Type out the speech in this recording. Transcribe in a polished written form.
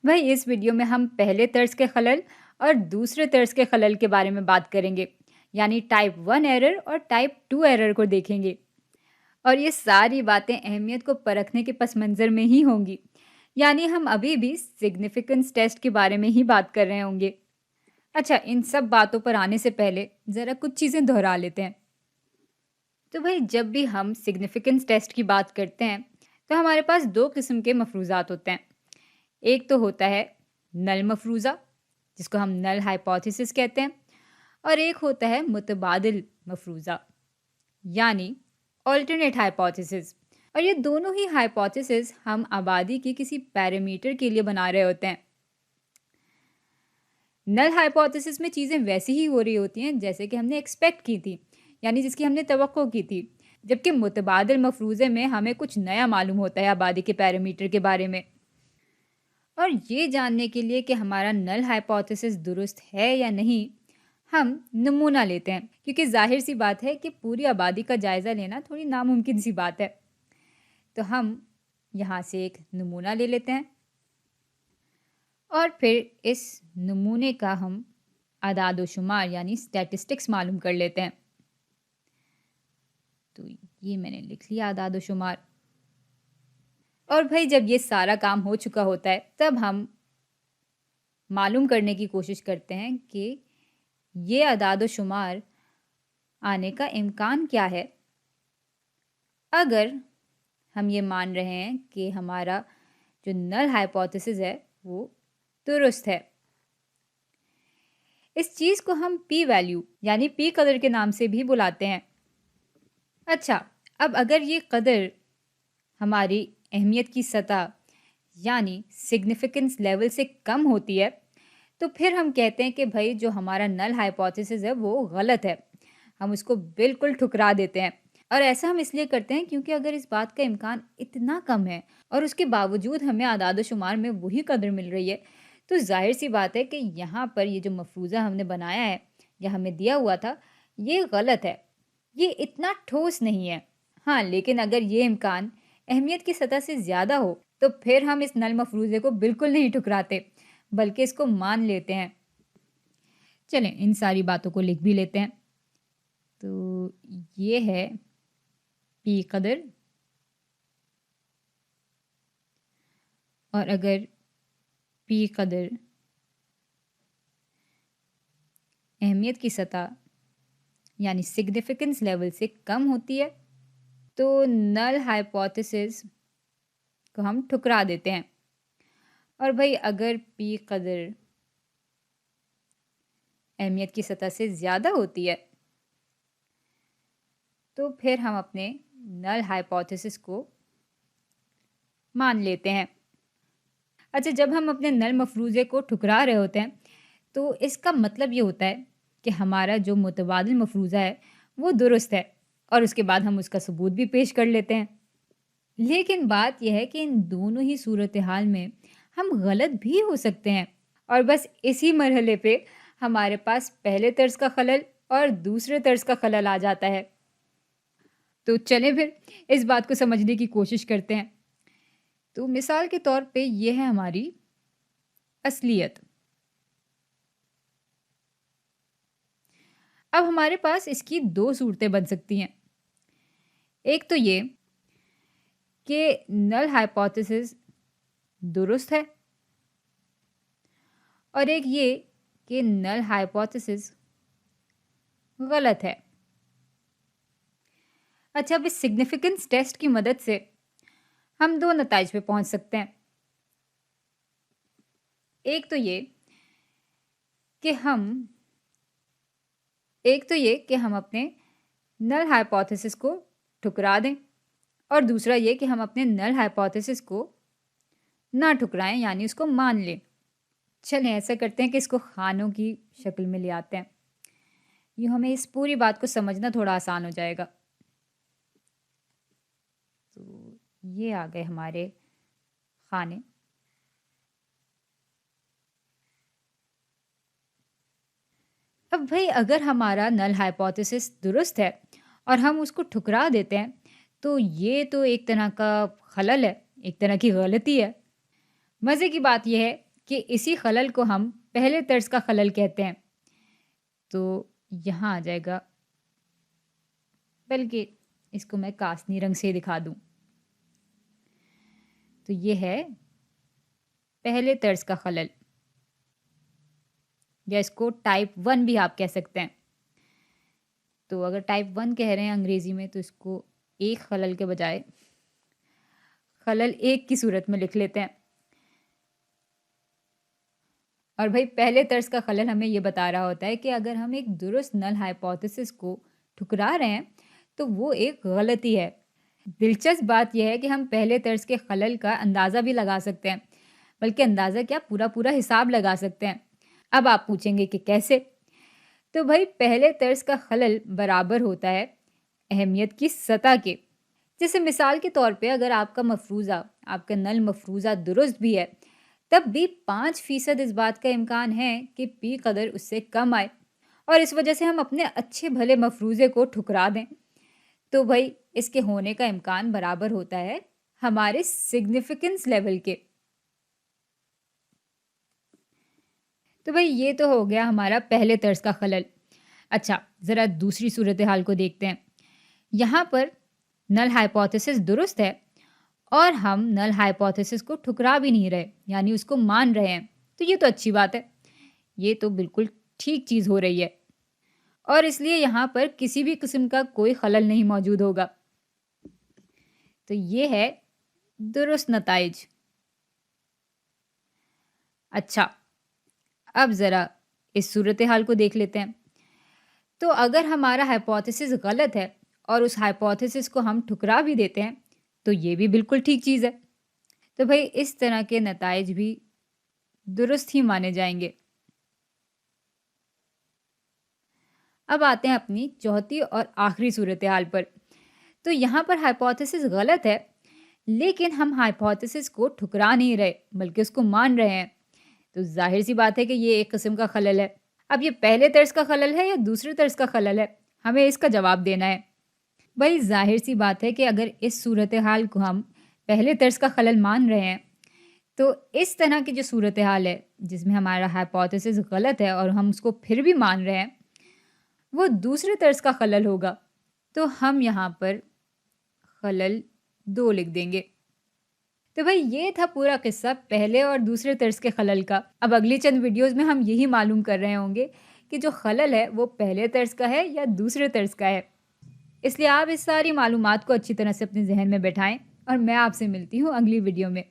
بھائی اس ویڈیو میں ہم پہلے طرز کے خلل اور دوسرے طرز کے خلل کے بارے میں بات کریں گے، یعنی ٹائپ 1 ایرر اور ٹائپ 2 ایرر کو دیکھیں گے، اور یہ ساری باتیں اہمیت کو پرکھنے کے پس منظر میں ہی ہوں گی، یعنی ہم ابھی بھی سگنیفیکنس ٹیسٹ کے بارے میں ہی بات کر رہے ہوں گے۔ اچھا، ان سب باتوں پر آنے سے پہلے ذرا کچھ چیزیں دہرا لیتے ہیں۔ تو بھائی جب بھی ہم سگنیفیکنس ٹیسٹ کی بات کرتے ہیں تو ہمارے پاس دو قسم کے مفروضات ہوتے ہیں۔ ایک تو ہوتا ہے نل مفروضہ، جس کو ہم نل ہائپوتھیسس کہتے ہیں، اور ایک ہوتا ہے متبادل مفروضہ، یعنی آلٹرنیٹ ہائپوتھیسس۔ اور یہ دونوں ہی ہائپوتھیسس ہم آبادی کے کسی پیرامیٹر کے لیے بنا رہے ہوتے ہیں۔ نل ہائپوتھیسس میں چیزیں ویسی ہی ہو رہی ہوتی ہیں جیسے کہ ہم نے ایکسپیکٹ کی تھی، یعنی جس کی ہم نے توقع کی تھی، جبکہ متبادل مفروضے میں ہمیں کچھ نیا معلوم ہوتا ہے آبادی کے پیرامیٹر کے بارے میں۔ اور یہ جاننے کے لیے کہ ہمارا نل ہائپوتھیسس درست ہے یا نہیں، ہم نمونہ لیتے ہیں، کیونکہ ظاہر سی بات ہے کہ پوری آبادی کا جائزہ لینا تھوڑی ناممکن سی بات ہے۔ تو ہم یہاں سے ایک نمونہ لے لیتے ہیں اور پھر اس نمونے کا ہم اعداد و شمار یعنی اسٹیٹسٹکس معلوم کر لیتے ہیں۔ تو یہ میں نے لکھ لیا اعداد و شمار۔ اور بھائی جب یہ سارا کام ہو چکا ہوتا ہے تب ہم معلوم کرنے کی کوشش کرتے ہیں کہ یہ اعداد و شمار آنے کا امکان کیا ہے اگر ہم یہ مان رہے ہیں کہ ہمارا جو نل ہائپوتھیسس ہے وہ درست ہے۔ اس چیز کو ہم پی ویلیو یعنی پی قدر کے نام سے بھی بلاتے ہیں۔ اچھا، اب اگر یہ قدر ہماری اہمیت کی سطح یعنی سگنیفیکنس لیول سے کم ہوتی ہے تو پھر ہم کہتے ہیں کہ بھائی جو ہمارا نل ہائپوتھیسس ہے وہ غلط ہے، ہم اس کو بالکل ٹھکرا دیتے ہیں۔ اور ایسا ہم اس لیے کرتے ہیں کیونکہ اگر اس بات کا امکان اتنا کم ہے اور اس کے باوجود ہمیں اعداد و شمار میں وہی قدر مل رہی ہے تو ظاہر سی بات ہے کہ یہاں پر یہ جو مفروضہ ہم نے بنایا ہے یا ہمیں دیا ہوا تھا یہ غلط ہے، یہ اتنا ٹھوس نہیں ہے۔ ہاں، لیکن اگر یہ امکان اہمیت کی سطح سے زیادہ ہو تو پھر ہم اس نل مفروضے کو بالکل نہیں ٹھکراتے بلکہ اس کو مان لیتے ہیں۔ چلیں ان ساری باتوں کو لکھ بھی لیتے ہیں۔ تو یہ ہے پی قدر، اور اگر پی قدر اہمیت کی سطح یعنی سگنیفیکنس لیول سے کم ہوتی ہے تو نل ہائپوتھیسس کو ہم ٹھکرا دیتے ہیں۔ اور بھائی اگر پی قدر اہمیت کی سطح سے زیادہ ہوتی ہے تو پھر ہم اپنے نل ہائپوتھیسس کو مان لیتے ہیں۔ اچھا، جب ہم اپنے نل مفروضے کو ٹھکرا رہے ہوتے ہیں تو اس کا مطلب یہ ہوتا ہے کہ ہمارا جو متبادل مفروضہ ہے وہ درست ہے، اور اس کے بعد ہم اس کا ثبوت بھی پیش کر لیتے ہیں۔ لیکن بات یہ ہے کہ ان دونوں ہی صورتحال میں ہم غلط بھی ہو سکتے ہیں، اور بس اسی مرحلے پہ ہمارے پاس پہلے طرز کا خلل اور دوسرے طرز کا خلل آ جاتا ہے۔ تو چلیں پھر اس بات کو سمجھنے کی کوشش کرتے ہیں۔ تو مثال کے طور پہ یہ ہے ہماری اصلیت۔ اب ہمارے پاس اس کی دو صورتیں بن سکتی ہیں۔ ایک تو یہ کہ نل ہائپوتھیسس درست ہے، اور ایک یہ کہ نل ہائپوتھیسس غلط ہے۔ اچھا، اب اس سگنیفیکنس ٹیسٹ کی مدد سے ہم دو نتائج پہ پہنچ سکتے ہیں۔ ایک تو یہ کہ ہم اپنے نل ہائپوتھیسس کو ٹھکرا دیں، اور دوسرا یہ کہ ہم اپنے نل ہائپوتھیسس کو نہ ٹھکرائیں یعنی اس کو مان لیں۔ چلیں ایسا کرتے ہیں کہ اس کو خانوں کی شکل میں لے آتے ہیں، یوں ہمیں اس پوری بات کو سمجھنا تھوڑا آسان ہو جائے گا۔ تو یہ آ گئے ہمارے خانے۔ اب بھائی اگر ہمارا نل ہائپوتھیسس درست ہے اور ہم اس کو ٹھکرا دیتے ہیں تو یہ تو ایک طرح کا خلل ہے، ایک طرح کی غلطی ہے۔ مزے کی بات یہ ہے کہ اسی خلل کو ہم پہلے طرز کا خلل کہتے ہیں. تو یہاں آ جائے گا، بلکہ اس کو میں کاسنی رنگ سے دکھا دوں. تو یہ ہے پہلے طرز کا خلل، یا اس کو ٹائپ 1 بھی آپ کہہ سکتے ہیں. تو اگر ٹائپ 1 کہہ رہے ہیں انگریزی میں تو اس کو ایک خلل کے بجائے خلل ایک کی صورت میں لکھ لیتے ہیں. اور بھائی پہلے طرز کا خلل ہمیں یہ بتا رہا ہوتا ہے کہ اگر ہم ایک درست نل ہائپوتھیسس کو ٹھکرا رہے ہیں تو وہ ایک غلطی ہے. دلچسپ بات یہ ہے کہ ہم پہلے طرز کے خلل کا اندازہ بھی لگا سکتے ہیں، بلکہ اندازہ کیا، پورا پورا حساب لگا سکتے ہیں. اب آپ پوچھیں گے کہ کیسے؟ تو بھائی پہلے طرز کا خلل برابر ہوتا ہے اہمیت کی سطح کے. جیسے مثال کے طور پہ اگر آپ کا مفروضہ، آپ کا نل مفروضہ درست بھی ہے، تب بھی 5% اس بات کا امکان ہے کہ پی قدر اس سے کم آئے، اور اس وجہ سے ہم اپنے اچھے بھلے مفروضے کو ٹھکرا دیں. تو بھائی اس کے ہونے کا امکان برابر ہوتا ہے ہمارے سگنیفیکنس لیول کے. تو بھائی یہ تو ہو گیا ہمارا پہلے طرز کا خلل. اچھا، ذرا دوسری صورتحال کو دیکھتے ہیں. یہاں پر نل ہائپوتھیسس درست ہے اور ہم نل ہائپوتھیسس کو ٹھکرا بھی نہیں رہے، یعنی اس کو مان رہے ہیں. تو یہ تو اچھی بات ہے، یہ تو بالکل ٹھیک چیز ہو رہی ہے، اور اس لیے یہاں پر کسی بھی قسم کا کوئی خلل نہیں موجود ہوگا. تو یہ ہے درست نتائج. اچھا، اب ذرا اس صورتحال کو دیکھ لیتے ہیں. تو اگر ہمارا ہائپوتھیسس غلط ہے اور اس ہائپوتھیسس کو ہم ٹھکرا بھی دیتے ہیں تو یہ بھی بالکل ٹھیک چیز ہے. تو بھئی اس طرح کے نتائج بھی درست ہی مانے جائیں گے. اب آتے ہیں اپنی چوتھی اور آخری صورتحال پر. تو یہاں پر ہائپوتھیسس غلط ہے، لیکن ہم ہائپوتھیسس کو ٹھکرا نہیں رہے بلکہ اس کو مان رہے ہیں. تو ظاہر سی بات ہے کہ یہ ایک قسم کا خلل ہے. اب یہ پہلے طرز کا خلل ہے یا دوسرے طرز کا خلل ہے، ہمیں اس کا جواب دینا ہے. بھائی ظاہر سی بات ہے کہ اگر اس صورتحال کو ہم پہلے طرز کا خلل مان رہے ہیں تو اس طرح کی جو صورتحال ہے جس میں ہمارا ہائپوتھیسس غلط ہے اور ہم اس کو پھر بھی مان رہے ہیں، وہ دوسرے طرز کا خلل ہوگا. تو ہم یہاں پر خلل 2 لکھ دیں گے. تو بھائی یہ تھا پورا قصہ پہلے اور دوسرے طرز کے خلل کا. اب اگلی چند ویڈیوز میں ہم یہی معلوم کر رہے ہوں گے کہ جو خلل ہے وہ پہلے طرز کا ہے یا دوسرے طرز کا ہے. اس لیے آپ اس ساری معلومات کو اچھی طرح سے اپنے ذہن میں بیٹھائیں، اور میں آپ سے ملتی ہوں اگلی ویڈیو میں.